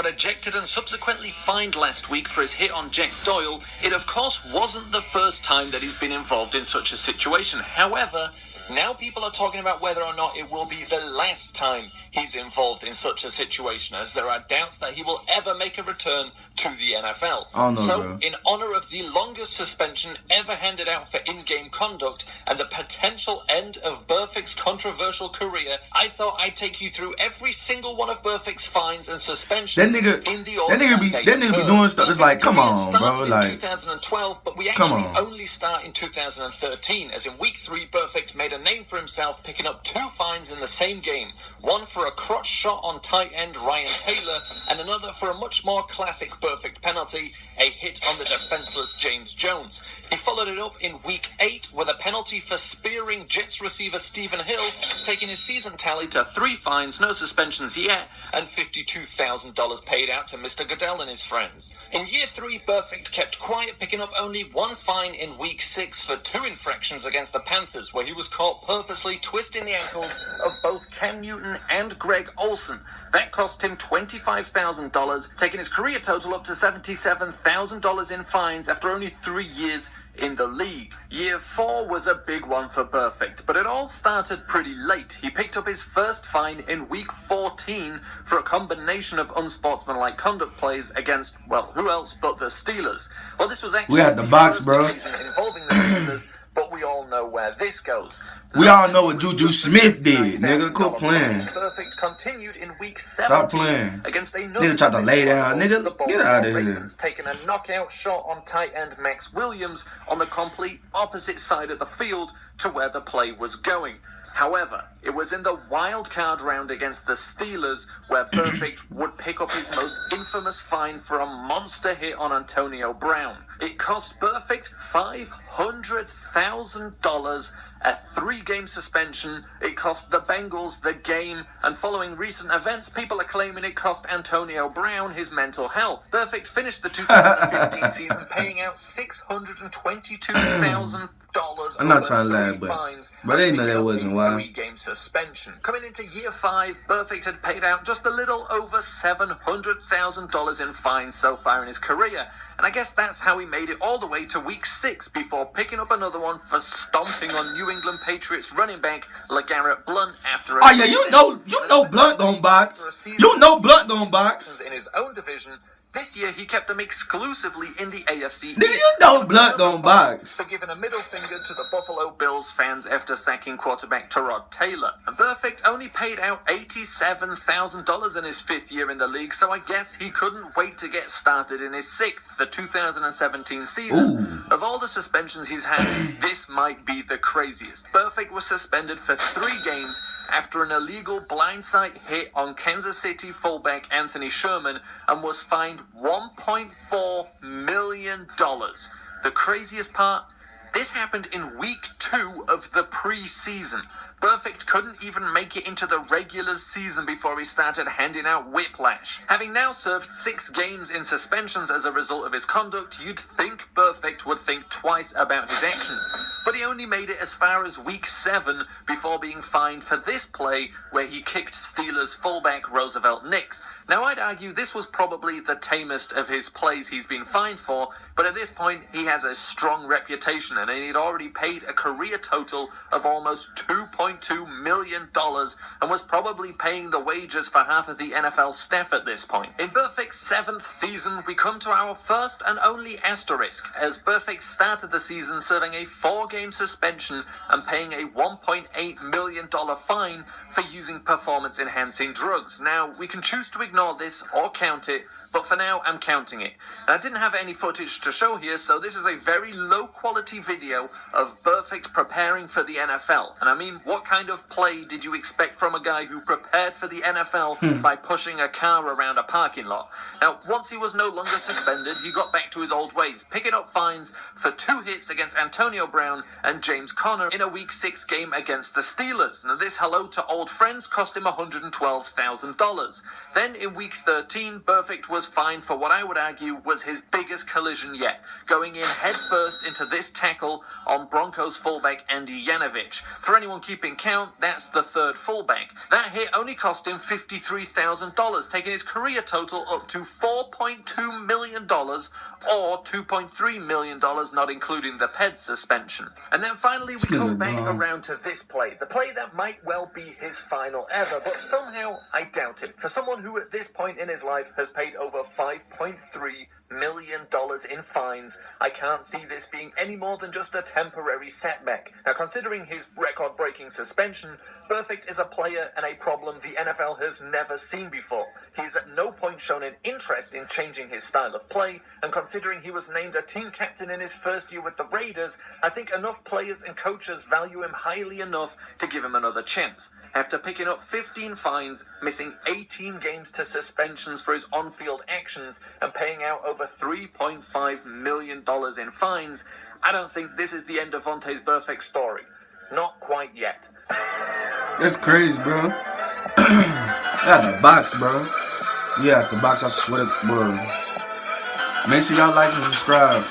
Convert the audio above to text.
got ejected and subsequently fined last week for his hit on Jack Doyle, it of course wasn't the first time that he's been involved in such a situation. However, now people are talking about whether or not it will be the last time he's involved in such a situation, as there are doubts that he will ever make a return to the NFL. Oh, no, so, bro. in honor of the longest suspension ever handed out for in-game conduct and the potential end of Burfict's controversial career, I thought I'd take you through every single one of Burfict's fines and suspensions in the that nigga be doing stuff. It's like, come on, bro. Like, in 2012, but we actually only start in 2013, as in week 3, Burfict made a name for himself, picking up 2 fines in the same game. One for a crotch shot on tight end Ryan Taylor, and another for a much more classic Burfict penalty, a hit on the defenseless James Jones. He followed it up in week 8 with a penalty for spearing Jets receiver Stephen Hill, taking his season tally to 3 fines, no suspensions yet, and $52,000 paid out to Mr. Goodell and his friends. In year 3, Burfict kept quiet, picking up only 1 fine in week 6 for 2 infractions against the Panthers, where he was caught purposely twisting the ankles of both Cam Newton and Greg Olsen. That cost him $25,000, taking his career total up to $77,000 in fines after only 3 years in the league. Year 4 was a big one for Burfict, but it all started pretty late. He picked up his first fine in week 14 for a combination of unsportsmanlike conduct plays against, well, who else but the Steelers? Well, this was actually we had the box, bro. Involving the Steelers, but we all know where this goes. We all know what Juju Smith did, nigga. Quit playing. Burfict continued in week 7 Stop playing. against another. Nigga tried to lay down, nigga. Get out of here. Taking a knockout shot on tight end Max Williams on the complete opposite side of the field to where the play was going. However, it was in the wild card round against the Steelers where Burfict would pick up his most infamous fine for a monster hit on Antonio Brown. It cost Burfict $500,000, a 3-game suspension. It cost the Bengals the game, and following recent events, people are claiming it cost Antonio Brown his mental health. Burfict finished the 2015 season paying out $622,000. I'm not trying to laugh, but they know that wasn't why. 3-game suspension. Coming into year 5, Burfict had paid out just a little over $700,000 in fines so far in his career. And I guess that's how he made it all the way to week 6 before picking up another one for stomping on New England Patriots running back LeGarrette Blount after a you know Blount don't box. You know Blount don't box. In his own division. This year, he kept them exclusively in the AFC. Do you know Blount don't box? For giving a middle finger to the Buffalo Bills fans after sacking quarterback Tyrod Taylor. And Burfict only paid out $87,000 in his 5th year in the league, so I guess he couldn't wait to get started in his 6th, the 2017 season. Ooh. Of all the suspensions he's had, this might be the craziest. Burfict was suspended for 3 games after an illegal blindside hit on Kansas City fullback Anthony Sherman and was fined $1.4 million. The craziest part? This happened in week 2 of the preseason. Burfict couldn't even make it into the regular season before he started handing out whiplash. Having now served 6 games in suspensions as a result of his conduct, you'd think Burfict would think twice about his actions. But he only made it as far as week 7 before being fined for this play where he kicked Steelers fullback Roosevelt Nix. Now, I'd argue this was probably the tamest of his plays he's been fined for, but at this point, he has a strong reputation, and he'd already paid a career total of almost $2.2 million, and was probably paying the wages for half of the NFL staff at this point. In Burfict's 7th season, we come to our first and only asterisk, as Burfict started the season serving a 4-game suspension and paying a $1.8 million fine for using performance-enhancing drugs. Now, we can choose to ignore this or count it, but for now, I'm counting it. And I didn't have any footage to show here, so this is a very low-quality video of Burfict preparing for the NFL. And I mean, what kind of play did you expect from a guy who prepared for the NFL by pushing a car around a parking lot? Now, once he was no longer suspended, he got back to his old ways, picking up fines for 2 hits against Antonio Brown and James Conner in a Week 6 game against the Steelers. Now, this hello to old friends cost him $112,000. Then in week 13, Burfict was fined for what I would argue was his biggest collision yet, going in headfirst into this tackle on Broncos fullback Andy Yanovich. For anyone keeping count, that's the third fullback. That hit only cost him $53,000, taking his career total up to $4.2 million or $2.3 million, not including the PED suspension. And then finally we come back around to this play, the play that might well be his final ever, but somehow I doubt it. For someone who at this point in his life has paid over $5.3 million in fines, I can't see this being any more than just a temporary setback. Now, considering his record-breaking suspension, Burfict is a player and a problem the NFL has never seen before. He's at no point shown an interest in changing his style of play, and considering he was named a team captain in his first year with the Raiders, I think enough players and coaches value him highly enough to give him another chance. After picking up 15 fines, missing 18 games to suspensions for his on-field actions, and paying out over $3.5 million in fines, I don't think this is the end of Vontaze Burfict's story. Not quite yet. That's crazy, bro. At the box, bro. Yeah, at the box, I swear to bro. Make sure y'all like and subscribe.